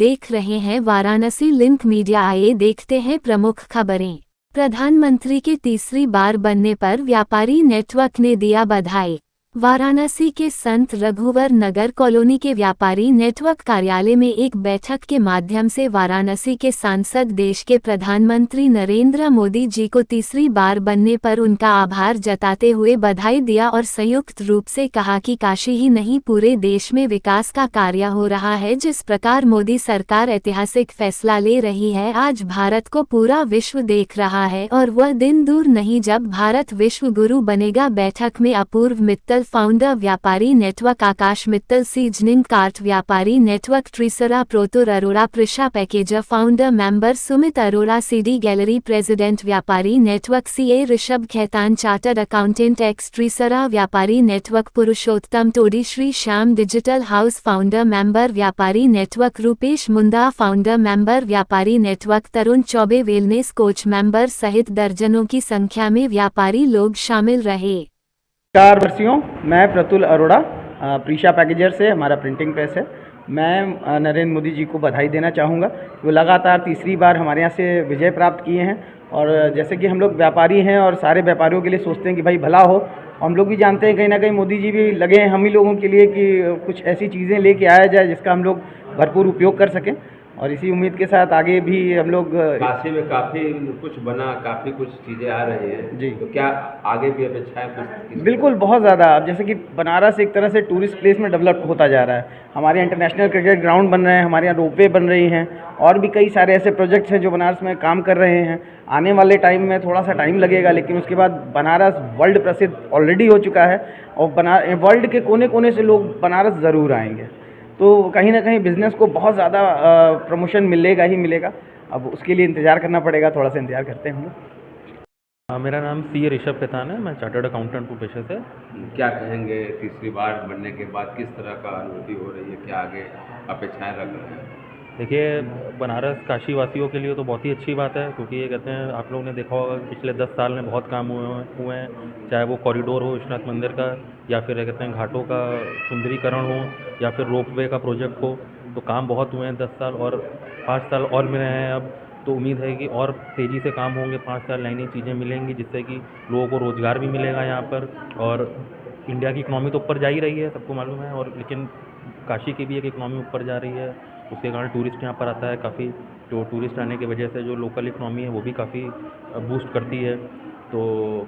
देख रहे हैं वाराणसी लिंक मीडिया। आइए देखते हैं प्रमुख खबरें। प्रधानमंत्री के तीसरी बार बनने पर व्यापारी नेटवर्क ने दिया बधाई। वाराणसी के संत रघुवर नगर कॉलोनी के व्यापारी नेटवर्क कार्यालय में एक बैठक के माध्यम से वाराणसी के सांसद देश के प्रधानमंत्री नरेंद्र मोदी जी को तीसरी बार बनने पर उनका आभार जताते हुए बधाई दिया और संयुक्त रूप से कहा कि काशी ही नहीं पूरे देश में विकास का कार्य हो रहा है। जिस प्रकार मोदी सरकार ऐतिहासिक फैसला ले रही है, आज भारत को पूरा विश्व देख रहा है और वह दिन दूर नहीं जब भारत विश्व गुरु बनेगा। बैठक में अपूर्व मित्तल फाउंडर व्यापारी network Akash Mittal, seasoning cart व्यापारी नेटवर्क ट्रीसरा प्रोतुर Arora, Prisha packager founder member Sumit Arora, CD gallery president व्यापारी network CA Rishabh Khaitan, chartered accountant ex treasurer व्यापारी network Purushottam Todi, Shri Shyam digital house founder member व्यापारी network Rupesh Munda, founder member व्यापारी network Tarun Chaubey, wellness coach member सहित दर्जनों की संख्या में व्यापारी लोग शामिल रहे। नमस्कार, मैं प्रतुल अरोड़ा प्रीशा पैकेजर से, हमारा प्रिंटिंग प्रेस है। मैं नरेंद्र मोदी जी को बधाई देना चाहूँगा। वो लगातार तीसरी बार हमारे यहाँ से विजय प्राप्त किए हैं और जैसे कि हम लोग व्यापारी हैं और सारे व्यापारियों के लिए सोचते हैं कि भाई भला हो। हम लोग भी जानते हैं कहीं ना कहीं मोदी जी भी लगे हैं हम ही लोगों के लिए कि कुछ ऐसी चीज़ें लेके आया जाए जिसका हम लोग भरपूर उपयोग कर सकें और इसी उम्मीद के साथ आगे भी हम लोग। काशी में काफ़ी कुछ बना, काफ़ी कुछ चीज़ें आ रही हैं जी, तो क्या आगे भी अपेक्षाएं कुछ? बिल्कुल, बहुत ज़्यादा। अब जैसे कि बनारस एक तरह से टूरिस्ट प्लेस में डेवलप होता जा रहा है। हमारे यहाँ इंटरनेशनल क्रिकेट ग्राउंड बन रहे हैं, हमारे यहाँ रोपवे बन रही हैं और भी कई सारे ऐसे प्रोजेक्ट्स हैं जो बनारस में काम कर रहे हैं। आने वाले टाइम में थोड़ा सा टाइम लगेगा, लेकिन उसके बाद बनारस वर्ल्ड प्रसिद्ध ऑलरेडी हो चुका है और वर्ल्ड के कोने कोने से लोग बनारस ज़रूर आएंगे। तो कहीं ना कहीं बिज़नेस को बहुत ज़्यादा प्रमोशन मिलेगा ही मिलेगा। अब उसके लिए इंतज़ार करना पड़ेगा, थोड़ा सा इंतज़ार करते हैं हम लोग। मेरा नाम सी ऋषभ खैतान है, मैं चार्टर्ड अकाउंटेंट हूँ पेशे से। क्या कहेंगे तीसरी बार बनने के बाद किस तरह का अनुभूति हो रही है, क्या आगे अपेक्षाएं रख रहे हैं? देखिए, बनारस काशी वासियों के लिए तो बहुत ही अच्छी बात है, क्योंकि ये कहते हैं, आप लोगों ने देखा होगा कि पिछले 10 साल में बहुत काम हुए हैं, चाहे वो कॉरिडोर हो विश्वनाथ मंदिर का, या फिर ये कहते हैं घाटों का सुंदरीकरण हो, या फिर रोपवे का प्रोजेक्ट हो। तो काम बहुत हुए हैं 10 साल और 5 साल और मिले हैं अब। तो उम्मीद है कि और तेज़ी से काम होंगे, 5 साल नई नई चीज़ें मिलेंगी जिससे कि लोगों को रोज़गार भी मिलेगा यहाँ पर। और इंडिया की इकनॉमी तो ऊपर जा ही रही है, सबको मालूम है, और लेकिन काशी की भी एक इकनॉमी ऊपर जा रही है। उसके कारण टूरिस्ट यहाँ पर आता है काफ़ी, तो टूरिस्ट आने की वजह से जो लोकल इकनॉमी है वो भी काफ़ी बूस्ट करती है। तो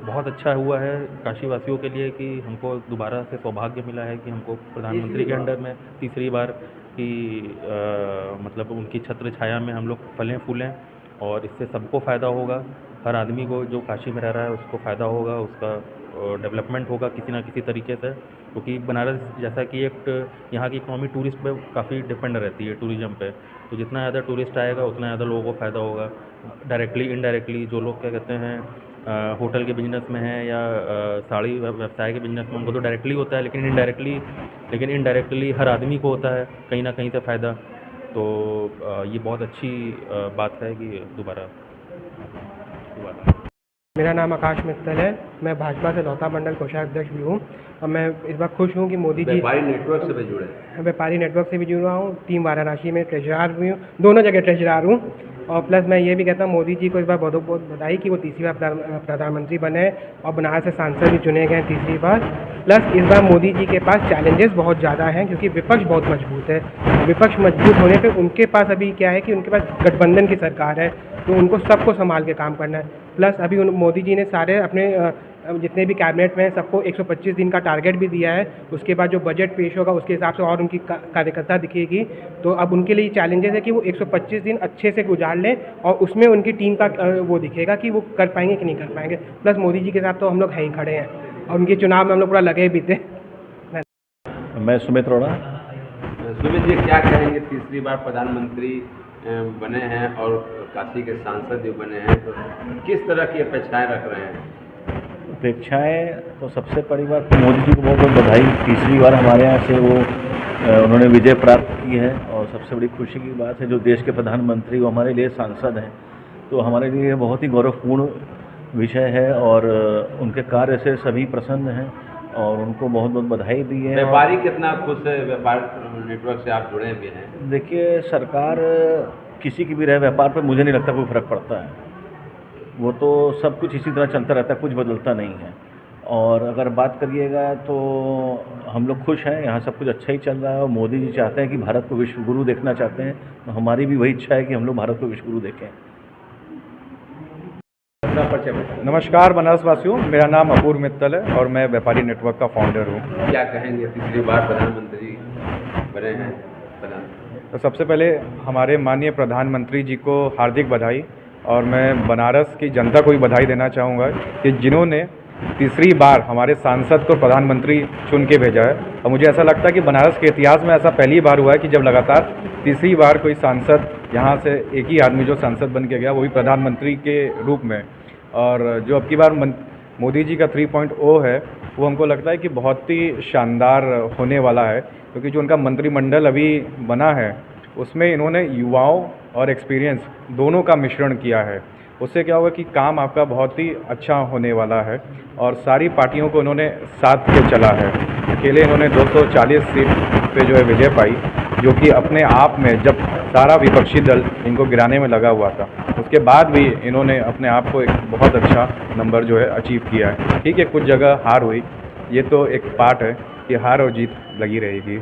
बहुत अच्छा हुआ है काशी वासियों के लिए कि हमको दोबारा से सौभाग्य मिला है कि हमको प्रधानमंत्री के अंडर में तीसरी बार की मतलब उनकी छत्र छाया में हम लोग फलें फूलें, और इससे सबको फ़ायदा होगा। हर आदमी को जो काशी में रह रहा है उसको फ़ायदा होगा, उसका डेवलपमेंट होगा किसी ना किसी तरीके से, क्योंकि बनारस जैसा कि एक यहाँ की इकनॉमी टूरिस्ट पे काफ़ी डिपेंड रहती है, टूरिज़्म पे। तो जितना ज़्यादा टूरिस्ट आएगा उतना ज़्यादा लोगों को फ़ायदा होगा, डायरेक्टली इनडायरेक्टली। जो लोग क्या कहते हैं होटल के बिज़नेस में हैं या साड़ी व्यवसाय के बिज़नेस में, उनको तो डायरेक्टली होता है, लेकिन इनडायरेक्टली हर आदमी को होता है कहीं ना कहीं से फ़ायदा। तो ये बहुत अच्छी बात है कि दोबारा। मेरा नाम आकाश मित्तल है, मैं भाजपा से लौता मंडल कोषाध्यक्ष भी हूँ और मैं इस बार खुश हूँ कि मोदी जी व्यापारी नेटवर्क से भी जुड़े हैं। व्यापारी नेटवर्क से भी जुड़ा हूँ, टीम वाराणसी में ट्रेजरार भी हूँ, दोनों जगह ट्रेजरार हूँ। और प्लस मैं ये भी कहता हूँ मोदी जी को इस बार बहुत बहुत बधाई कि वो तीसरी बार प्रधानमंत्री बने और बनारस से सांसद भी चुने गए तीसरी बार। प्लस इस बार मोदी जी के पास चैलेंजेस बहुत ज़्यादा हैं, क्योंकि विपक्ष बहुत मजबूत है। विपक्ष मजबूत होने पे उनके पास अभी क्या है कि उनके पास गठबंधन की सरकार है, तो उनको सबको संभाल के काम करना है। प्लस अभी मोदी जी ने सारे अपने जितने भी कैबिनेट में सबको 125 दिन का टारगेट भी दिया है। उसके बाद जो बजट पेश होगा उसके हिसाब से और उनकी कार्यकर्ता दिखेगी। तो अब उनके लिए चैलेंजेस है कि वो 125 दिन अच्छे से गुजार लें और उसमें उनकी टीम का वो दिखेगा कि वो कर पाएंगे कि नहीं कर पाएंगे। प्लस मोदी जी के साथ तो हम लोग हैं ही खड़े हैं और उनके चुनाव में हम लोग पूरा लगे भी थे। मैं सुमित अरोड़ा। सुमित जी, क्या कहेंगे तीसरी बार प्रधानमंत्री बने हैं और काशी के सांसद भी बने हैं, तो किस तरह की अपेक्षाएं रख रहे हैं? अपेक्षाएँ तो सबसे बड़ी बात तो मोदी जी को बहुत बहुत बधाई। तीसरी बार हमारे यहाँ से वो उन्होंने विजय प्राप्त की है और सबसे बड़ी खुशी की बात है जो देश के प्रधानमंत्री वो हमारे लिए सांसद हैं, तो हमारे लिए बहुत ही गौरवपूर्ण विषय है और उनके कार्य से सभी प्रसन्न हैं। और उनको बहुत बहुत बधाई दी है। व्यापारी कितना खुश है व्यापार नेटवर्क से आप जुड़े भी हैं? देखिए, सरकार किसी की भी रहे, व्यापार पे मुझे नहीं लगता कोई फ़र्क पड़ता है। वो तो सब कुछ इसी तरह चलता रहता है, कुछ बदलता नहीं है। और अगर बात करिएगा तो हम लोग खुश हैं, यहाँ सब कुछ अच्छा ही चल रहा है। और मोदी जी चाहते हैं कि भारत को विश्व गुरु देखना चाहते हैं, तो हमारी भी वही इच्छा है कि हम लोग भारत को विश्व गुरु देखें। अपना परिचय बताइए। नमस्कार बनारस वासियों, मेरा नाम अपूर्व मित्तल है और मैं व्यापारी नेटवर्क का फाउंडर हूँ। क्या कहेंगे, तीसरी बार प्रधानमंत्री बने हैं तो सबसे पहले हमारे माननीय प्रधानमंत्री जी को हार्दिक बधाई, और मैं बनारस की जनता को भी बधाई देना चाहूँगा कि जिन्होंने तीसरी बार हमारे सांसद को प्रधानमंत्री चुन के भेजा है। और मुझे ऐसा लगता है कि बनारस के इतिहास में ऐसा पहली बार हुआ है कि जब लगातार तीसरी बार कोई सांसद यहाँ से, एक ही आदमी जो सांसद बन के गया, वो भी प्रधानमंत्री के रूप में। और जो अब की बार मोदी जी का 3.0 है, वो हमको लगता है कि बहुत ही शानदार होने वाला है, क्योंकि जो उनका मंत्रिमंडल अभी बना है उसमें इन्होंने युवाओं और एक्सपीरियंस दोनों का मिश्रण किया है। उससे क्या होगा कि काम आपका बहुत ही अच्छा होने वाला है। और सारी पार्टियों को इन्होंने साथ के चला है। अकेले इन्होंने 240 सीट पे जो है विजय पाई, जो कि अपने आप में, जब सारा विपक्षी दल इनको गिराने में लगा हुआ था, उसके बाद भी इन्होंने अपने आप को एक बहुत अच्छा नंबर जो है अचीव किया है। ठीक है, कुछ जगह हार हुई, ये तो एक पार्ट है कि हार और जीत लगी रहेगी।